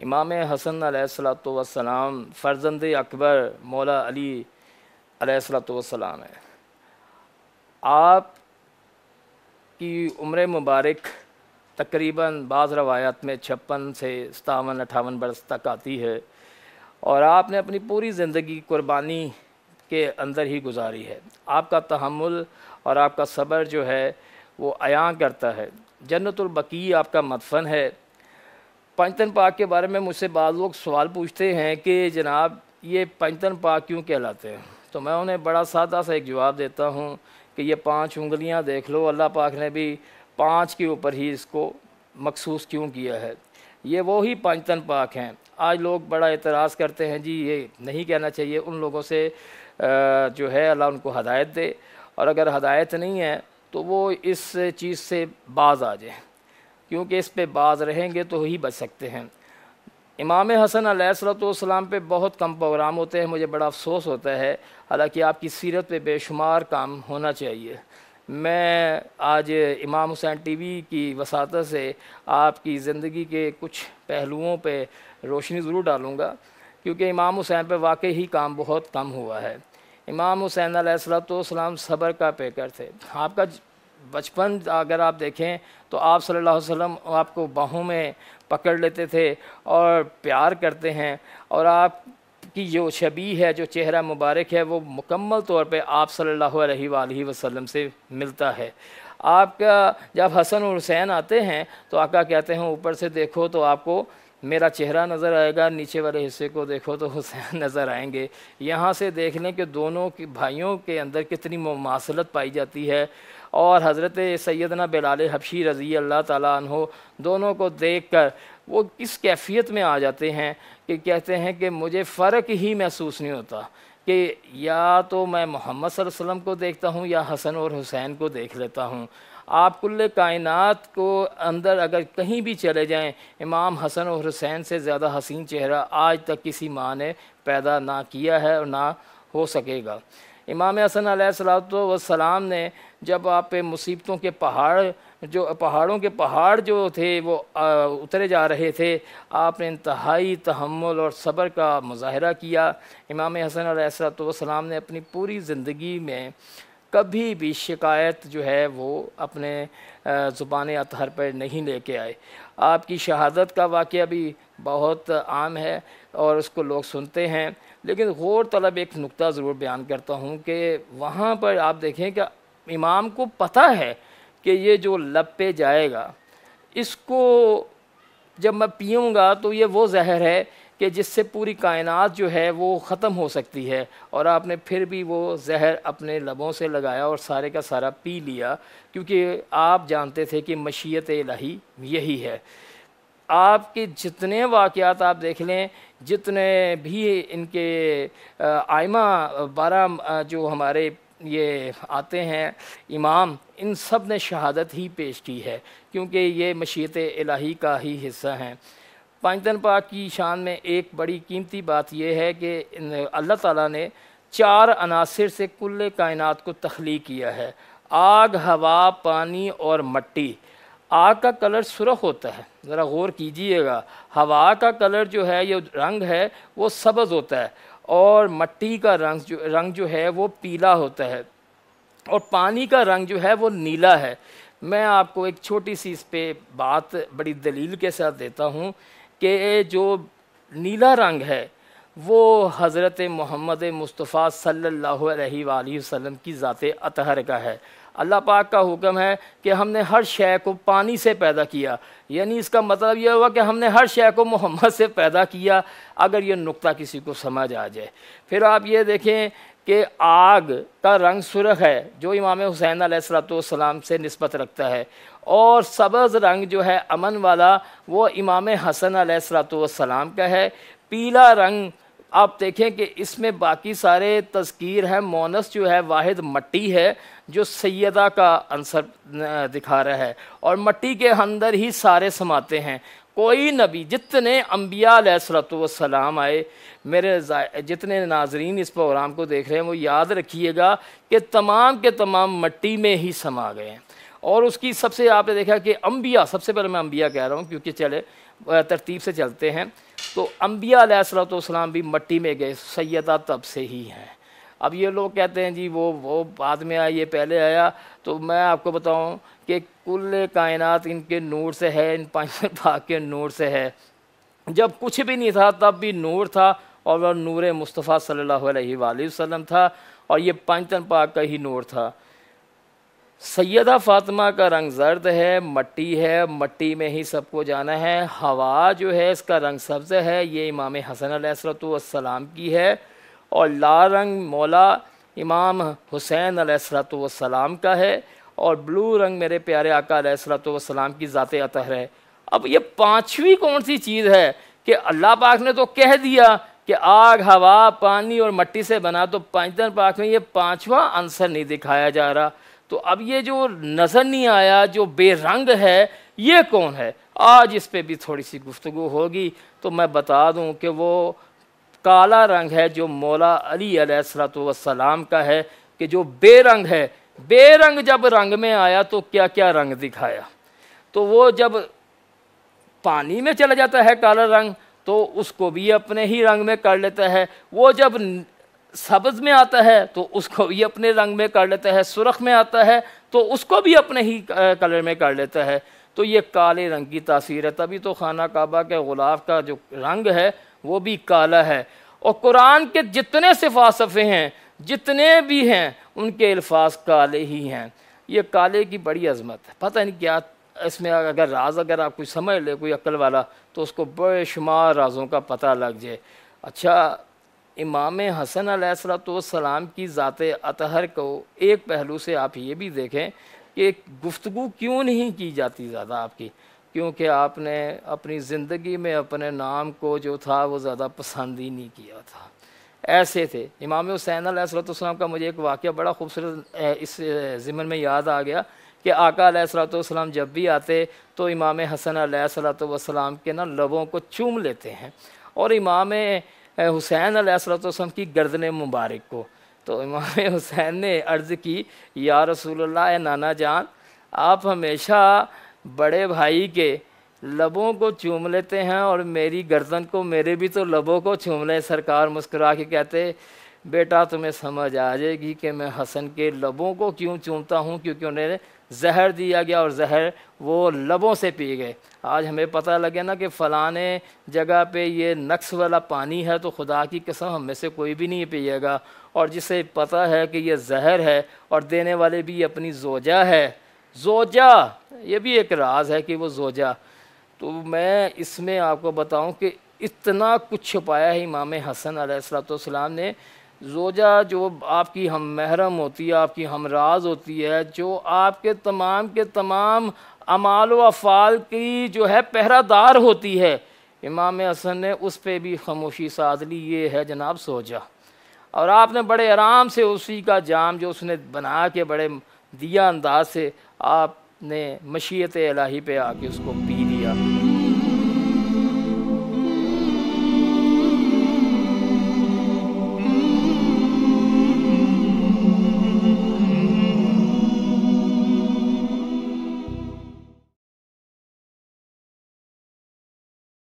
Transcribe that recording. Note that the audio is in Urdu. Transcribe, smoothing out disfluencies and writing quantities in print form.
امام حسن علیہ الصلوۃ والسلام فرزند اکبر مولا علی علیہ الصلوۃ والسلام ہے۔ آپ کی عمر مبارک تقریباً بعض روایات میں 56 سے 57 58 برس تک آتی ہے، اور آپ نے اپنی پوری زندگی قربانی کے اندر ہی گزاری ہے۔ آپ کا تحمل اور آپ کا صبر جو ہے وہ عیاں کرتا ہے۔ جنت البقیع آپ کا مدفن ہے۔ پنجتن پاک کے بارے میں مجھ سے بعض لوگ سوال پوچھتے ہیں کہ جناب یہ پنجتن پاک کیوں کہلاتے ہیں، تو میں انہیں بڑا سادہ سا ایک جواب دیتا ہوں کہ یہ 5 انگلیاں دیکھ لو، اللہ پاک نے بھی 5 کے اوپر ہی اس کو مخصوص کیوں کیا ہے۔ یہ وہی پنجتن پاک ہیں۔ آج لوگ بڑا اعتراض کرتے ہیں جی یہ نہیں کہنا چاہیے، ان لوگوں سے جو ہے اللہ ان کو ہدایت دے، اور اگر ہدایت نہیں ہے تو وہ اس چیز سے باز آ جائیں، کیونکہ اس پہ باز رہیں گے تو ہی بچ سکتے ہیں۔ امام حسن علیہ الصلوۃ والسلام پہ بہت کم پروگرام ہوتے ہیں، مجھے بڑا افسوس ہوتا ہے، حالانکہ آپ کی سیرت پہ بے شمار کام ہونا چاہیے۔ میں آج امام حسین ٹی وی کی وساطت سے آپ کی زندگی کے کچھ پہلوؤں پہ روشنی ضرور ڈالوں گا، کیونکہ امام حسین پہ واقعی ہی کام بہت کم ہوا ہے۔ امام حسین علیہ الصلوۃ والسلام صبر کا پیکر تھے۔ آپ کا بچپن اگر آپ دیکھیں تو آپ صلی اللہ علیہ وسلم آپ کو باہوں میں پکڑ لیتے تھے اور پیار کرتے ہیں، اور آپ کی جو شبیہ ہے، جو چہرہ مبارک ہے، وہ مکمل طور پہ آپ صلی اللہ علیہ وآلہ وسلم سے ملتا ہے۔ آپ کا جب حسن اور حسین آتے ہیں تو آقا کہتے ہیں اوپر سے دیکھو تو آپ کو میرا چہرہ نظر آئے گا، نیچے والے حصے کو دیکھو تو حسین نظر آئیں گے۔ یہاں سے دیکھ لیں کہ دونوں کی بھائیوں کے اندر کتنی مماثلت پائی جاتی ہے، اور حضرت سیدنا بلال حبشی رضی اللہ تعالیٰ عنہ دونوں کو دیکھ کر وہ اس کیفیت میں آ جاتے ہیں کہ کہتے ہیں کہ مجھے فرق ہی محسوس نہیں ہوتا کہ یا تو میں محمد صلی اللہ علیہ وسلم کو دیکھتا ہوں یا حسن اور حسین کو دیکھ لیتا ہوں۔ آپ کل کائنات کو اندر اگر کہیں بھی چلے جائیں، امام حسن اور حسین سے زیادہ حسین چہرہ آج تک کسی ماں نے پیدا نہ کیا ہے اور نہ ہو سکے گا۔ امام حسن علیہ الصلوۃ والسلام نے جب آپ پہ مصیبتوں کے پہاڑوں کے پہاڑ جو تھے وہ اترے جا رہے تھے، آپ نے انتہائی تحمل اور صبر کا مظاہرہ کیا۔ امام حسن علیہ الصلوۃ والسلام نے اپنی پوری زندگی میں کبھی بھی شکایت جو ہے وہ اپنے زبان اطہر پر نہیں لے کے آئے۔ آپ کی شہادت کا واقعہ بھی بہت عام ہے اور اس کو لوگ سنتے ہیں، لیکن غور طلب ایک نقطہ ضرور بیان کرتا ہوں کہ وہاں پر آپ دیکھیں کہ امام کو پتہ ہے کہ یہ جو لب پہ جائے گا، اس کو جب میں پیوں گا تو یہ وہ زہر ہے کہ جس سے پوری کائنات جو ہے وہ ختم ہو سکتی ہے، اور آپ نے پھر بھی وہ زہر اپنے لبوں سے لگایا اور سارے کا سارا پی لیا، کیونکہ آپ جانتے تھے کہ مشیت الہی یہی ہے۔ آپ کے جتنے واقعات آپ دیکھ لیں، جتنے بھی ان کے آئمہ 12 جو ہمارے یہ آتے ہیں امام، ان سب نے شہادت ہی پیش کی ہے، کیونکہ یہ مشیت الہی کا ہی حصہ ہیں۔ پنجتن پاک کی شان میں ایک بڑی قیمتی بات یہ ہے کہ اللہ تعالیٰ نے 4 عناصر سے کل کائنات کو تخلیق کیا ہے: آگ، ہوا، پانی اور مٹی۔ آگ کا کلر سرخ ہوتا ہے، ذرا غور کیجئے گا۔ ہوا کا کلر جو ہے، یہ رنگ ہے، وہ سبز ہوتا ہے، اور مٹی کا رنگ جو ہے وہ پیلا ہوتا ہے، اور پانی کا رنگ جو ہے وہ نیلا ہے۔ میں آپ کو ایک چھوٹی سی اس پہ بات بڑی دلیل کے ساتھ دیتا ہوں کہ جو نیلا رنگ ہے وہ حضرت محمد مصطفیٰ صلی اللہ علیہ وآلہ وسلم کی ذات اطہر کا ہے۔ اللہ پاک کا حکم ہے کہ ہم نے ہر شے کو پانی سے پیدا کیا، یعنی اس کا مطلب یہ ہوا کہ ہم نے ہر شے کو محمد سے پیدا کیا، اگر یہ نقطہ کسی کو سمجھ آ جائے۔ پھر آپ یہ دیکھیں کہ آگ کا رنگ سرخ ہے، جو امام حسین علیہ الصلوۃ والسلام سے نسبت رکھتا ہے، اور سبز رنگ جو ہے امن والا، وہ امام حسن علیہ الصلوۃ والسلام کا ہے۔ پیلا رنگ آپ دیکھیں کہ اس میں باقی سارے تذکیر ہیں، مونس جو ہے واحد مٹی ہے جو سیدہ کا عنصر دکھا رہا ہے، اور مٹی کے اندر ہی سارے سماتے ہیں۔ کوئی نبی، جتنے انبیاء علیہ الصلوۃ والسلام آئے، میرے جتنے ناظرین اس پروگرام کو دیکھ رہے ہیں وہ یاد رکھیے گا کہ تمام کے تمام مٹی میں ہی سما گئے ہیں۔ اور اس کی سب سے آپ نے دیکھا کہ انبیاء، سب سے پہلے میں انبیاء کہہ رہا ہوں کیونکہ چلے ترتیب سے چلتے ہیں، تو انبیاء علیہ الصلوۃ والسلام بھی مٹی میں گئے، سیدہ تب سے ہی ہیں۔ اب یہ لوگ کہتے ہیں جی وہ بعد میں آیا، یہ پہلے آیا، تو میں آپ کو بتاؤں کہ کل کائنات ان کے نور سے ہے، ان پانچ پاک کے نور سے ہے۔ جب کچھ بھی نہیں تھا تب بھی نور تھا، اور وہ نور مصطفیٰ صلی اللہ علیہ وآلہ وسلم تھا، اور یہ پانچ پاک کا ہی نور تھا۔ سیدہ فاطمہ کا رنگ زرد ہے، مٹی ہے، مٹی میں ہی سب کو جانا ہے۔ ہوا جو ہے اس کا رنگ سبز ہے، یہ امام حسن علیہ السلام کی ہے، اور لال رنگ مولا امام حسین علیہ السلام کا ہے، اور بلو رنگ میرے پیارے آقا علیہ السلام کی ذات اطہر ہے۔ اب یہ پانچویں کون سی چیز ہے کہ اللہ پاک نے تو کہہ دیا کہ آگ، ہوا، پانی اور مٹی سے بنا، تو پانچ پاک میں یہ پانچواں عنصر نہیں دکھایا جا رہا۔ تو اب یہ جو نظر نہیں آیا، جو بے رنگ ہے، یہ کون ہے؟ آج اس پہ بھی تھوڑی سی گفتگو ہوگی۔ تو میں بتا دوں کہ وہ کالا رنگ ہے جو مولا علی علیہ السلام کا ہے، کہ جو بے رنگ ہے۔ بے رنگ جب رنگ میں آیا تو کیا کیا رنگ دکھایا؟ تو وہ جب پانی میں چلا جاتا ہے کالا رنگ تو اس کو بھی اپنے ہی رنگ میں کر لیتا ہے، وہ جب سبز میں آتا ہے تو اس کو بھی اپنے رنگ میں کر لیتا ہے، سرخ میں آتا ہے تو اس کو بھی اپنے ہی کلر میں کر لیتا ہے۔ تو یہ کالے رنگ کی تاثیر ہے، تبھی تو خانہ کعبہ کے غلاف کا جو رنگ ہے وہ بھی کالا ہے۔ اور قرآن کے جتنے صفات صفحے ہیں، جتنے بھی ہیں، ان کے الفاظ کالے ہی ہیں۔ یہ کالے کی بڑی عظمت ہے، پتہ نہیں کیا اس میں اگر راز اگر آپ کوئی سمجھ لے کوئی عقل والا تو اس کو بے شمار رازوں کا پتہ لگ جائے۔ اچھا، امام حسن علیہ السلام کی ذات اطہر کو ایک پہلو سے آپ یہ بھی دیکھیں کہ گفتگو کیوں نہیں کی جاتی زیادہ آپ کی، کیونکہ آپ نے اپنی زندگی میں اپنے نام کو جو تھا وہ زیادہ پسند ہی نہیں کیا تھا۔ ایسے تھے امام حسین علیہ السلام کا مجھے ایک واقعہ بڑا خوبصورت اس ضمن میں یاد آ گیا کہ آقا علیہ السلام جب بھی آتے تو امام حسن علیہ السلام کے لبوں کو چوم لیتے ہیں، اور امام حسین علیہ السلام کی گردن مبارک کو۔ تو امام حسین نے عرض کی، یا رسول اللہ، اے نانا جان، آپ ہمیشہ بڑے بھائی کے لبوں کو چوم لیتے ہیں اور میری گردن کو، میرے بھی تو لبوں کو چوم لیں۔ سرکار مسکرا کے کہتے، بیٹا تمہیں سمجھ آ جائے گی کہ میں حسن کے لبوں کو کیوں چومتا ہوں، کیونکہ انہیں زہر دیا گیا اور زہر وہ لبوں سے پی گئے۔ آج ہمیں پتہ لگے نا کہ فلانے جگہ پہ یہ نقص والا پانی ہے تو خدا کی قسم ہم میں سے کوئی بھی نہیں پیے گا، اور جسے پتہ ہے کہ یہ زہر ہے اور دینے والے بھی اپنی زوجہ ہے، زوجہ، یہ بھی ایک راز ہے کہ وہ زوجہ۔ تو میں اس میں آپ کو بتاؤں کہ اتنا کچھ چھپایا ہے امام حسن علیہ السلام نے۔ زوجہ جو آپ کی ہم محرم ہوتی ہے، آپ کی ہم راز ہوتی ہے، جو آپ کے تمام اعمال و افعال کی جو ہے پہرہ دار ہوتی ہے، امام حسن نے اس پہ بھی خاموشی ساز لی، یہ ہے جناب زوجہ۔ اور آپ نے بڑے آرام سے اسی کا جام جو اس نے بنا کے بڑے دیا انداز سے آپ نے مشیت الہی پہ آ کے اس کو پی